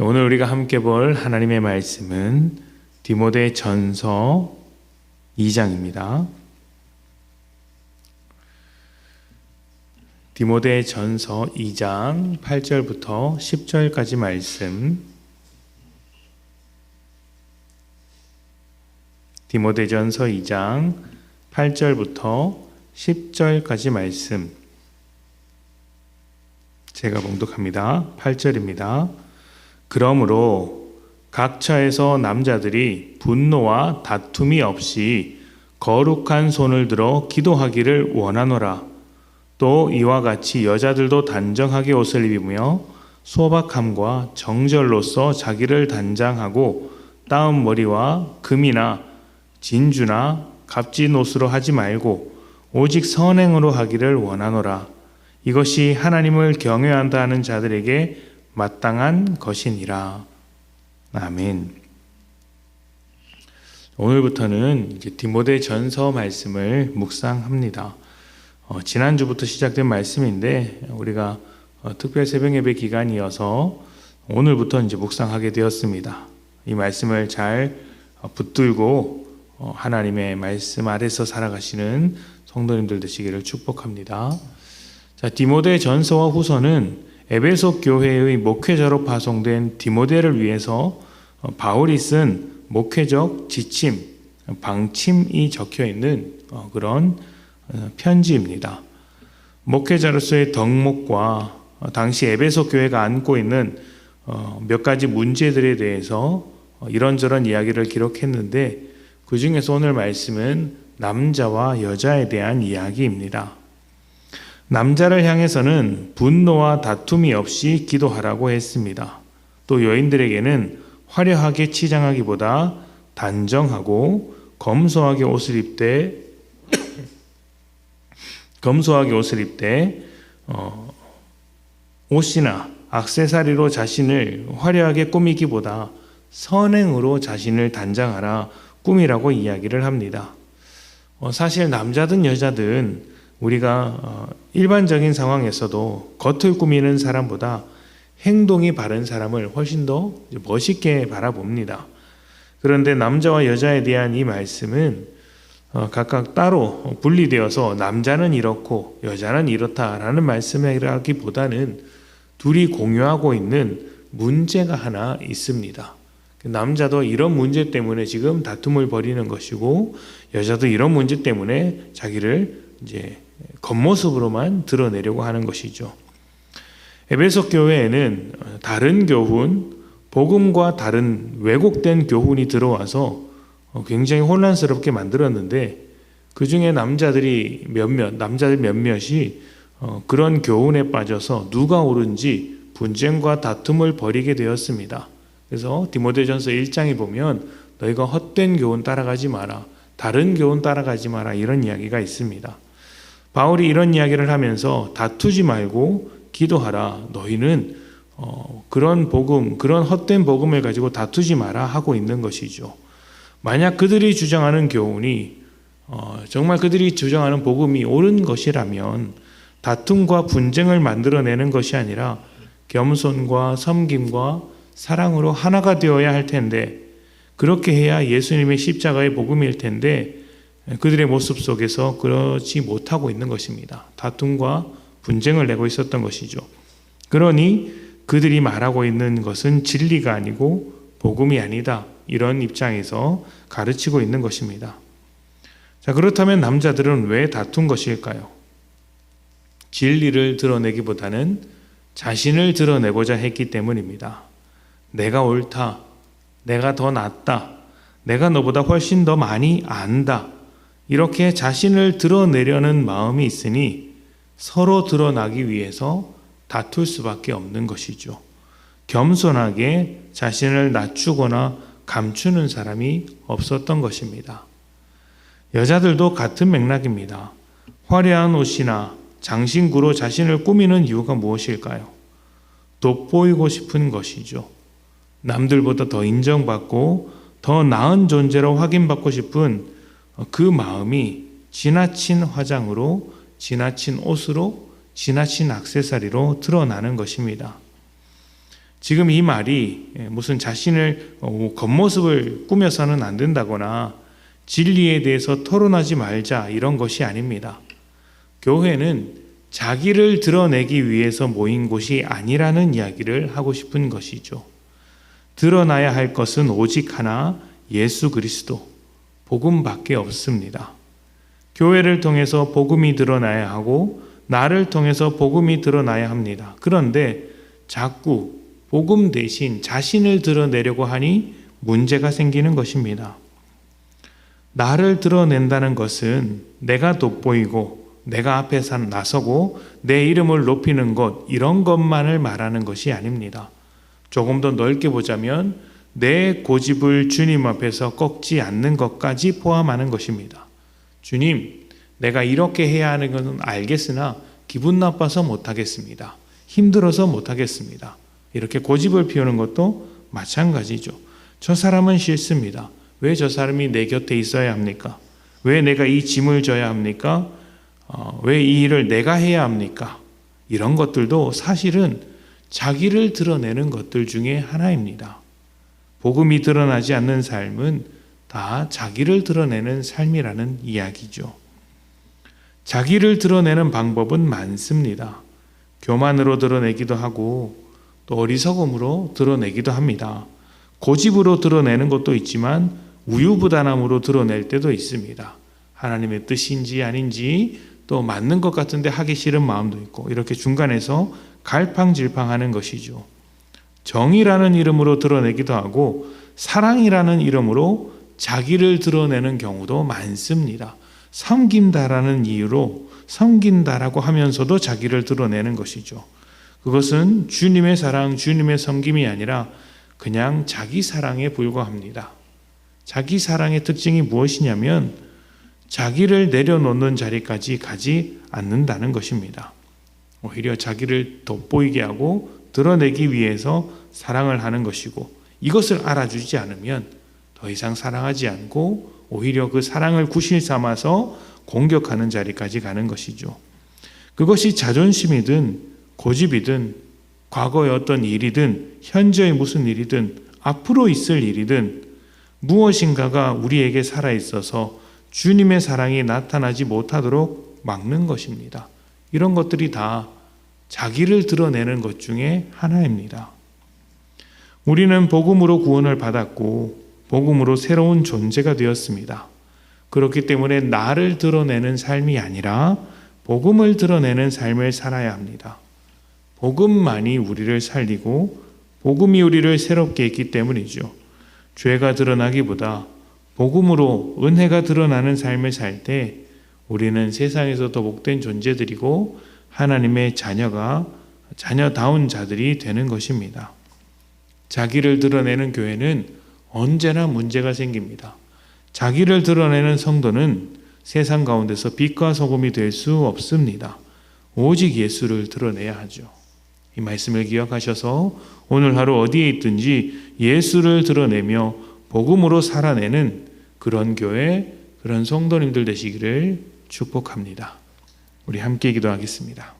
오늘 우리가 함께 볼 하나님의 말씀은 디모데전서 2장입니다. 디모데전서 2장 8절부터 10절까지 말씀. 디모데전서 2장 8절부터 10절까지 말씀. 제가 봉독합니다. 8절입니다. 그러므로 각 처에서 남자들이 분노와 다툼이 없이 거룩한 손을 들어 기도하기를 원하노라. 또 이와 같이 여자들도 단정하게 옷을 입으며 소박함과 정절로서 자기를 단장하고 따은 머리와 금이나 진주나 값진 옷으로 하지 말고 오직 선행으로 하기를 원하노라. 이것이 하나님을 경외한다 하는 자들에게 마땅한 것이니라. 아멘. 오늘부터는 디모데전서 말씀을 묵상합니다. 지난주부터 시작된 말씀인데 우리가 특별 새벽 예배 기간이어서 오늘부터 묵상하게 되었습니다. 이 말씀을 잘 붙들고 하나님의 말씀 아래서 살아가시는 성도님들 되시기를 축복합니다. 자, 디모데전서와 후서는 에베소 교회의 목회자로 파송된 디모데를 위해서 바울이 쓴 목회적 지침, 방침이 적혀 있는 그런 편지입니다. 목회자로서의 덕목과 당시 에베소 교회가 안고 있는 몇 가지 문제들에 대해서 이런저런 이야기를 기록했는데 그 중에서 오늘 말씀은 남자와 여자에 대한 이야기입니다. 남자를 향해서는 분노와 다툼이 없이 기도하라고 했습니다. 또 여인들에게는 화려하게 치장하기보다 단정하고 검소하게 옷을 입되 옷이나 액세서리로 자신을 화려하게 꾸미기보다 선행으로 자신을 단장하라, 꾸미라고 이야기를 합니다. 사실 남자든 여자든 우리가 일반적인 상황에서도 겉을 꾸미는 사람보다 행동이 바른 사람을 훨씬 더 멋있게 바라봅니다. 그런데 남자와 여자에 대한 이 말씀은 각각 따로 분리되어서 남자는 이렇고 여자는 이렇다라는 말씀이라기보다는 둘이 공유하고 있는 문제가 하나 있습니다. 남자도 이런 문제 때문에 지금 다툼을 벌이는 것이고 여자도 이런 문제 때문에 자기를 이제 겉모습으로만 드러내려고 하는 것이죠. 에베소 교회에는 다른 교훈, 복음과 다른 왜곡된 교훈이 들어와서 굉장히 혼란스럽게 만들었는데 그 중에 남자들 몇몇이 그런 교훈에 빠져서 누가 옳은지 분쟁과 다툼을 벌이게 되었습니다. 그래서 디모데전서 1장에 보면 너희가 헛된 교훈 따라가지 마라, 다른 교훈 따라가지 마라, 이런 이야기가 있습니다. 바울이 이런 이야기를 하면서 다투지 말고 기도하라. 너희는 그런 복음, 그런 헛된 복음을 가지고 다투지 마라 하고 있는 것이죠. 만약 그들이 주장하는 교훈이 정말 그들이 주장하는 복음이 옳은 것이라면 다툼과 분쟁을 만들어내는 것이 아니라 겸손과 섬김과 사랑으로 하나가 되어야 할 텐데, 그렇게 해야 예수님의 십자가의 복음일 텐데 그들의 모습 속에서 그렇지 못하고 있는 것입니다. 다툼과 분쟁을 내고 있었던 것이죠. 그러니 그들이 말하고 있는 것은 진리가 아니고 복음이 아니다, 이런 입장에서 가르치고 있는 것입니다. 자, 그렇다면 남자들은 왜 다툰 것일까요? 진리를 드러내기보다는 자신을 드러내고자 했기 때문입니다. 내가 옳다, 내가 더 낫다, 내가 너보다 훨씬 더 많이 안다, 이렇게 자신을 드러내려는 마음이 있으니 서로 드러나기 위해서 다툴 수밖에 없는 것이죠. 겸손하게 자신을 낮추거나 감추는 사람이 없었던 것입니다. 여자들도 같은 맥락입니다. 화려한 옷이나 장신구로 자신을 꾸미는 이유가 무엇일까요? 돋보이고 싶은 것이죠. 남들보다 더 인정받고 더 나은 존재로 확인받고 싶은 그 마음이 지나친 화장으로, 지나친 옷으로, 지나친 액세서리로 드러나는 것입니다. 지금 이 말이 무슨 자신을 겉모습을 꾸며서는 안 된다거나 진리에 대해서 토론하지 말자 이런 것이 아닙니다. 교회는 자기를 드러내기 위해서 모인 곳이 아니라는 이야기를 하고 싶은 것이죠. 드러나야 할 것은 오직 하나, 예수 그리스도, 복음밖에 없습니다. 교회를 통해서 복음이 드러나야 하고 나를 통해서 복음이 드러나야 합니다. 그런데 자꾸 복음 대신 자신을 드러내려고 하니 문제가 생기는 것입니다. 나를 드러낸다는 것은 내가 돋보이고 내가 앞에 나서고 내 이름을 높이는 것, 이런 것만을 말하는 것이 아닙니다. 조금 더 넓게 보자면 내 고집을 주님 앞에서 꺾지 않는 것까지 포함하는 것입니다. 주님, 내가 이렇게 해야 하는 것은 알겠으나 기분 나빠서 못하겠습니다. 힘들어서 못하겠습니다. 이렇게 고집을 피우는 것도 마찬가지죠. 저 사람은 싫습니다. 왜 저 사람이 내 곁에 있어야 합니까? 왜 내가 이 짐을 져야 합니까? 왜 이 일을 내가 해야 합니까? 이런 것들도 사실은 자기를 드러내는 것들 중에 하나입니다. 복음이 드러나지 않는 삶은 다 자기를 드러내는 삶이라는 이야기죠. 자기를 드러내는 방법은 많습니다. 교만으로 드러내기도 하고 또 어리석음으로 드러내기도 합니다. 고집으로 드러내는 것도 있지만 우유부단함으로 드러낼 때도 있습니다. 하나님의 뜻인지 아닌지 또 맞는 것 같은데 하기 싫은 마음도 있고 이렇게 중간에서 갈팡질팡하는 것이죠. 정의라는 이름으로 드러내기도 하고 사랑이라는 이름으로 자기를 드러내는 경우도 많습니다. 섬긴다라는 이유로 섬긴다라고 하면서도 자기를 드러내는 것이죠. 그것은 주님의 사랑, 주님의 섬김이 아니라 그냥 자기 사랑에 불과합니다. 자기 사랑의 특징이 무엇이냐면 자기를 내려놓는 자리까지 가지 않는다는 것입니다. 오히려 자기를 돋보이게 하고 드러내기 위해서 사랑을 하는 것이고 이것을 알아주지 않으면 더 이상 사랑하지 않고 오히려 그 사랑을 구실 삼아서 공격하는 자리까지 가는 것이죠. 그것이 자존심이든 고집이든 과거의 어떤 일이든 현재의 무슨 일이든 앞으로 있을 일이든 무엇인가가 우리에게 살아있어서 주님의 사랑이 나타나지 못하도록 막는 것입니다. 이런 것들이 다 자기를 드러내는 것 중에 하나입니다. 우리는 복음으로 구원을 받았고 복음으로 새로운 존재가 되었습니다. 그렇기 때문에 나를 드러내는 삶이 아니라 복음을 드러내는 삶을 살아야 합니다. 복음만이 우리를 살리고 복음이 우리를 새롭게 했기 때문이죠. 죄가 드러나기보다 복음으로 은혜가 드러나는 삶을 살 때 우리는 세상에서 더 복된 존재들이고 하나님의 자녀다운 자들이 되는 것입니다. 자기를 드러내는 교회는 언제나 문제가 생깁니다. 자기를 드러내는 성도는 세상 가운데서 빛과 소금이 될 수 없습니다. 오직 예수를 드러내야 하죠. 이 말씀을 기억하셔서 오늘 하루 어디에 있든지 예수를 드러내며 복음으로 살아내는 그런 교회, 그런 성도님들 되시기를 축복합니다. 우리 함께 기도하겠습니다.